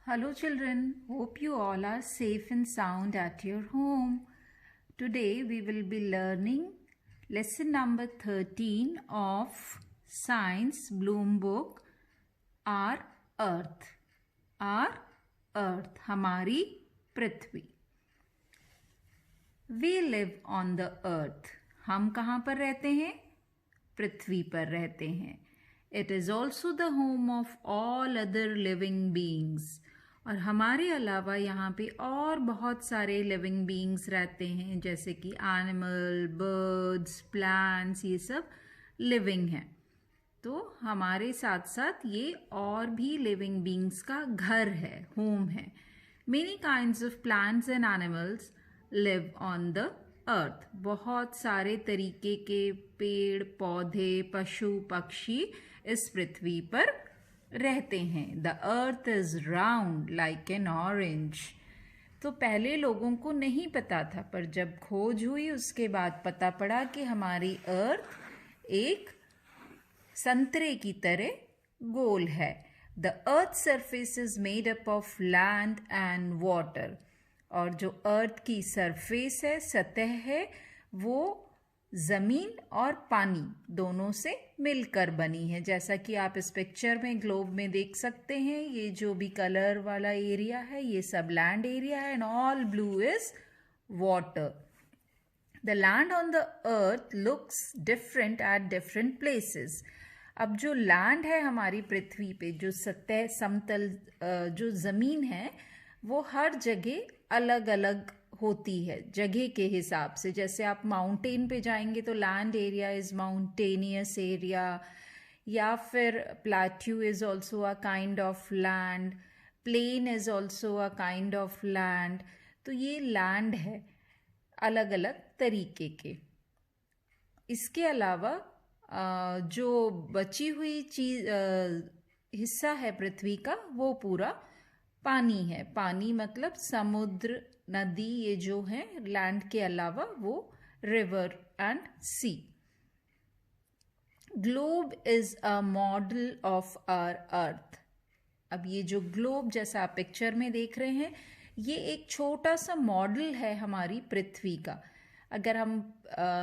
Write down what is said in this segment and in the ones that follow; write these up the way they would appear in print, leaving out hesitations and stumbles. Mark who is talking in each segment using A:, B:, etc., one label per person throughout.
A: Hello, children. Hope you all are safe and sound at your home. Today we will be learning lesson number 13 of Science Bloom book, Our Earth. Our Earth, हमारी पृथ्वी. We live on the earth. हम कहाँ पर रहते हैं? पृथ्वी पर रहते हैं. It is also the home of all other living beings. और हमारे अलावा यहाँ पे और बहुत सारे लिविंग बीइंग्स रहते हैं, जैसे कि एनिमल, बर्ड्स, प्लांट्स, ये सब लिविंग हैं. तो हमारे साथ साथ ये और भी लिविंग बीइंग्स का घर है, होम है. Many kinds of plants and animals live on the earth. बहुत सारे तरीके के पेड़ पौधे, पशु पक्षी इस पृथ्वी पर रहते हैं. The earth is round like an orange. तो पहले लोगों को नहीं पता था, पर जब खोज हुई उसके बाद पता पड़ा कि हमारी अर्थ एक संतरे की तरह गोल है. The earth surface is made up of land and water. और जो अर्थ की सरफेस है, सतह है, वो ज़मीन और पानी दोनों से मिलकर बनी है. जैसा कि आप इस पिक्चर में ग्लोब में देख सकते हैं, ये जो भी कलर वाला एरिया है ये सब लैंड एरिया है, and all blue is water. The land on the earth looks different at different places. अब जो लैंड है हमारी पृथ्वी पे, जो सतह समतल जो ज़मीन है, वो हर जगह अलग अलग होती है जगह के हिसाब से. जैसे आप माउंटेन पे जाएंगे तो land area is mountainous area, या फिर plateau is also a kind of land, plain is also a kind of land. तो ये लैंड है अलग अलग तरीके के. इसके अलावा जो बची हुई चीज हिस्सा है पृथ्वी का, वो पूरा पानी है. पानी मतलब समुद्र, नदी, ये जो है लैंड के अलावा वो river and sea. Globe is a model of our earth. अब ये जो ग्लोब जैसा आप पिक्चर में देख रहे हैं, ये एक छोटा सा मॉडल है हमारी पृथ्वी का. अगर हम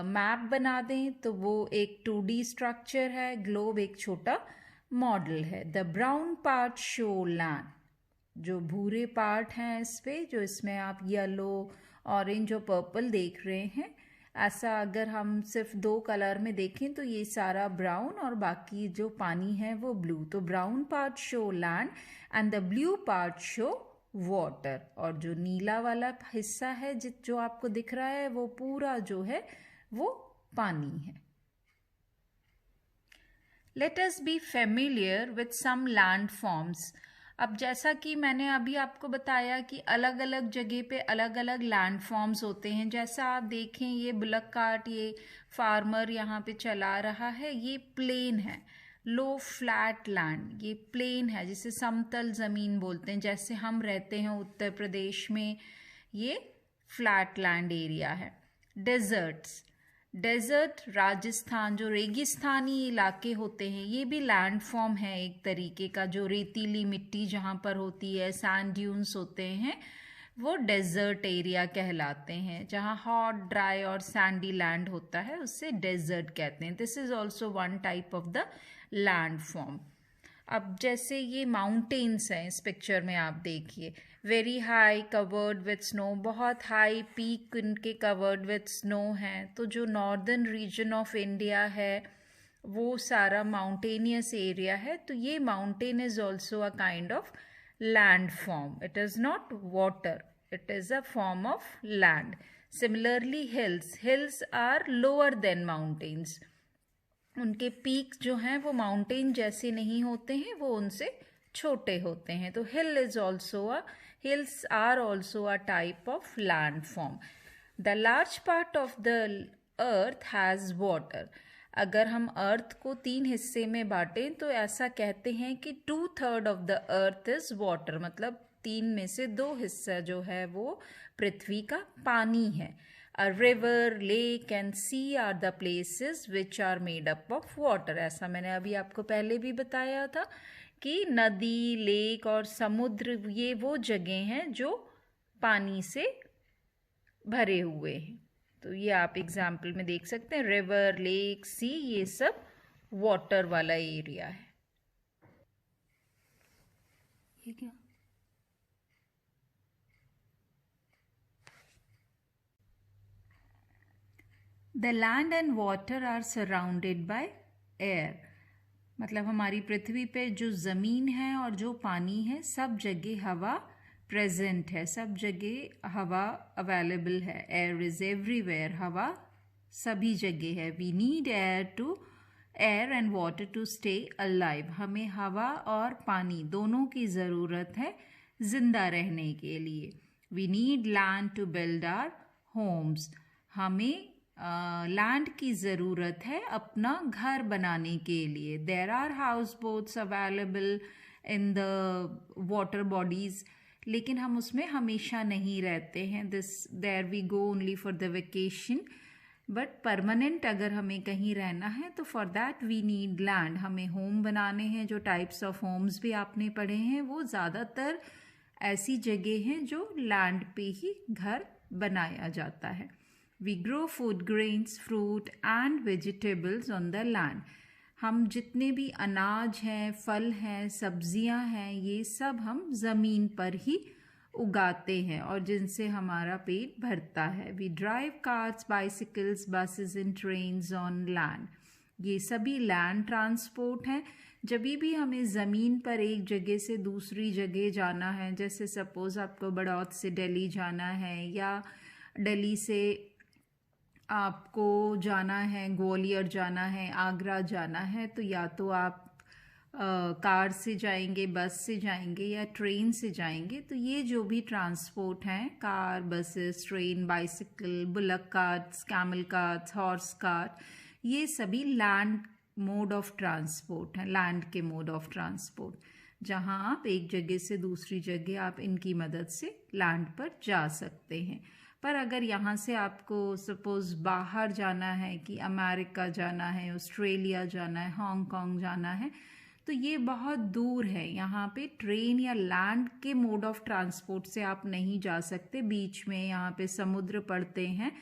A: मैप बना दें तो वो एक 2D स्ट्रक्चर है, ग्लोब एक छोटा मॉडल है. The brown part show land. जो भूरे पार्ट हैं इस पे, जो इसमें आप येलो, ऑरेंज और पर्पल देख रहे हैं, ऐसा अगर हम सिर्फ 2 कलर में देखें तो ये सारा ब्राउन और बाकी जो पानी है वो ब्लू. तो brown part show land and the blue part show water. और जो नीला वाला हिस्सा है जो आपको दिख रहा है, वो पूरा जो है वो पानी है. Let us be familiar with some land forms. अब जैसा कि मैंने अभी आपको बताया कि अलग अलग जगह पे अलग अलग लैंड फॉर्म्स होते हैं. जैसा आप देखें, ये बुलक कार्ट, ये फार्मर यहाँ पे चला रहा है, ये प्लेन है. लो फ्लैट लैंड, ये प्लेन है जिसे समतल ज़मीन बोलते हैं. जैसे हम रहते हैं उत्तर प्रदेश में, ये फ्लैट लैंड एरिया है. डेजर्ट्स, डेजर्ट राजस्थान, जो रेगिस्तानी इलाके होते हैं, ये भी लैंड फॉर्म है एक तरीके का. जो रेतीली मिट्टी जहाँ पर होती है, सैंड ड्यून्स होते हैं, वो डेजर्ट एरिया कहलाते हैं. जहाँ हॉट, ड्राई और सैंडी लैंड होता है, उससे डेजर्ट कहते हैं. This is also one type of the land form. अब जैसे ये माउंटेन्स हैं इस पिक्चर में, आप देखिए, very high covered with snow. बहुत हाई पीक इनके कवर्ड विथ स्नो हैं. तो जो नॉर्दर्न रीजन ऑफ इंडिया है वो सारा माउंटेनियस एरिया है. तो ये mountain is also a kind of land form. It is not water, it is a form of land. Similarly hills, hills are lower than mountains. उनके peak जो हैं वो माउंटेन जैसे नहीं होते हैं, वो उनसे छोटे होते हैं. तो hills are also a type of landform. The large part of the earth has water. अगर हम अर्थ को 3 हिस्से में बांटें तो ऐसा कहते हैं कि 2/3 of the earth is water. मतलब 3 में से 2 हिस्सा जो है वो पृथ्वी का पानी है. A river, lake and sea are the places which are made up of water. ऐसा मैंने अभी आपको पहले भी बताया था कि नदी, लेक और समुद्र ये वो जगह हैं जो पानी से भरे हुए हैं। तो ये आप एग्जाम्पल में देख सकते हैं, रिवर, लेक, सी, ये सब वाटर वाला एरिया है। ये क्या? The land and water are surrounded by air. मतलब हमारी पृथ्वी पे जो ज़मीन है और जो पानी है, सब जगह हवा प्रेजेंट है, सब जगह हवा अवेलेबल है। एयर इज़ एवरीवेयर, हवा सभी जगह है। We need air and water to stay alive. हमें हवा और पानी दोनों की ज़रूरत है जिंदा रहने के लिए। We need land to build our homes. हमें लैंड की ज़रूरत है अपना घर बनाने के लिए। There are house boats available in the water bodies, लेकिन हम उसमें हमेशा नहीं रहते हैं। There we go only for the vacation. But permanent अगर हमें कहीं रहना है तो for that we need land. हमें होम बनाने हैं। जो टाइप्स ऑफ होम्स भी आपने पढ़े हैं वो ज़्यादातर ऐसी जगह हैं जो लैंड पे ही घर बनाया जाता है। We grow food grains, fruit and vegetables on the land. हम जितने भी अनाज हैं, फल हैं, सब्जियां हैं, ये सब हम ज़मीन पर ही उगाते हैं और जिनसे हमारा पेट भरता है। We drive cars, bicycles, buses and trains on land. ये सभी लैंड ट्रांसपोर्ट हैं। जब भी हमें ज़मीन पर एक जगह से दूसरी जगह जाना है, जैसे सपोज़ आपको बड़ौत से दिल्ली जाना है या दिल्ली से आपको जाना है ग्वालियर जाना है, आगरा जाना है, तो या तो आप कार से जाएंगे, बस से जाएंगे या ट्रेन से जाएंगे। तो ये जो भी ट्रांसपोर्ट हैं, car, buses, train, bicycle, bullock carts, camel carts, horse cart, ये सभी लैंड मोड ऑफ ट्रांसपोर्ट हैं, लैंड के मोड ऑफ ट्रांसपोर्ट, जहां आप एक जगह से दूसरी जगह आप इनकी मदद से लैंड पर जा सकते हैं। पर अगर यहाँ से आपको सपोज़ बाहर जाना है, कि अमेरिका जाना है, ऑस्ट्रेलिया जाना है, हांगकांग जाना है, तो ये बहुत दूर है। यहाँ पे ट्रेन या लैंड के मोड ऑफ ट्रांसपोर्ट से आप नहीं जा सकते। बीच में यहाँ पे समुद्र पड़ते हैं।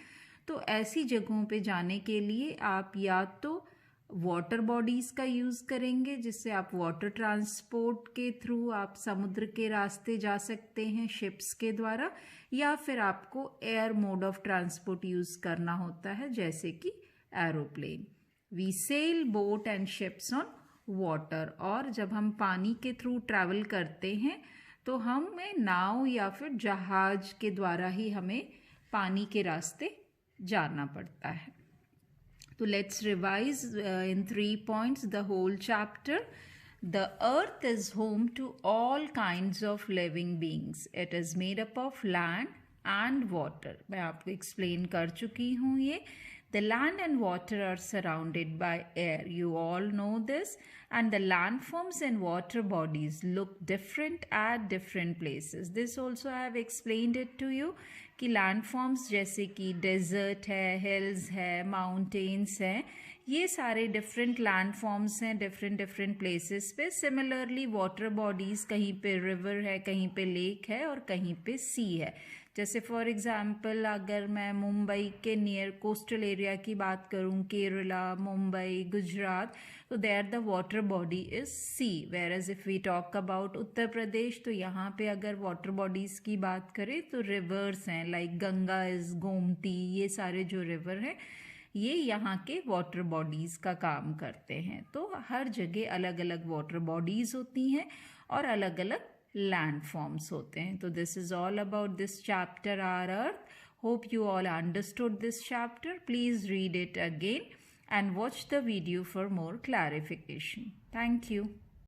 A: तो ऐसी जगहों पे जाने के लिए आप या तो वाटर बॉडीज़ का यूज़ करेंगे, जिससे आप वाटर ट्रांसपोर्ट के थ्रू आप समुद्र के रास्ते जा सकते हैं शिप्स के द्वारा, या फिर आपको air mode of transport use करना होता है, जैसे कि aeroplane. We sail boat and ships on water. और जब हम पानी के थ्रू ट्रैवल करते हैं तो हमें नाव या फिर जहाज के द्वारा ही हमें पानी के रास्ते जाना पड़ता है। So let's revise in 3 points the whole chapter. The earth is home to all kinds of living beings. It is made up of land and water. मैं आपको explain कर चुकी हूँ ये. The land and water are surrounded by air. You all know this. And the landforms and water bodies look different at different places. This also I have explained it to you. कि landforms जैसे कि desert है, hills है, mountains हैं, ये सारे different landforms हैं different places पे। सिमिलरली वाटर बॉडीज़, कहीं पे रिवर है, कहीं पे लेक है और कहीं पे सी है। जैसे फॉर एग्जांपल अगर मैं मुंबई के नियर कोस्टल एरिया की बात करूं, केरला, मुंबई, गुजरात, तो there the water body is sea. Whereas if we talk about Uttar Pradesh, तो यहाँ पे अगर वाटर बॉडीज़ की बात करें तो रिवर्स हैं, लाइक गंगा इज़, गोमती, ये सारे जो रिवर हैं ये यहाँ के वाटर बॉडीज़ का काम करते हैं। तो हर जगह अलग अलग वाटर बॉडीज़ होती हैं और अलग अलग landforms होते हैं। तो this is all about this chapter, our earth. Hope you all understood this chapter. Please read it again and watch the video for more clarification. Thank you.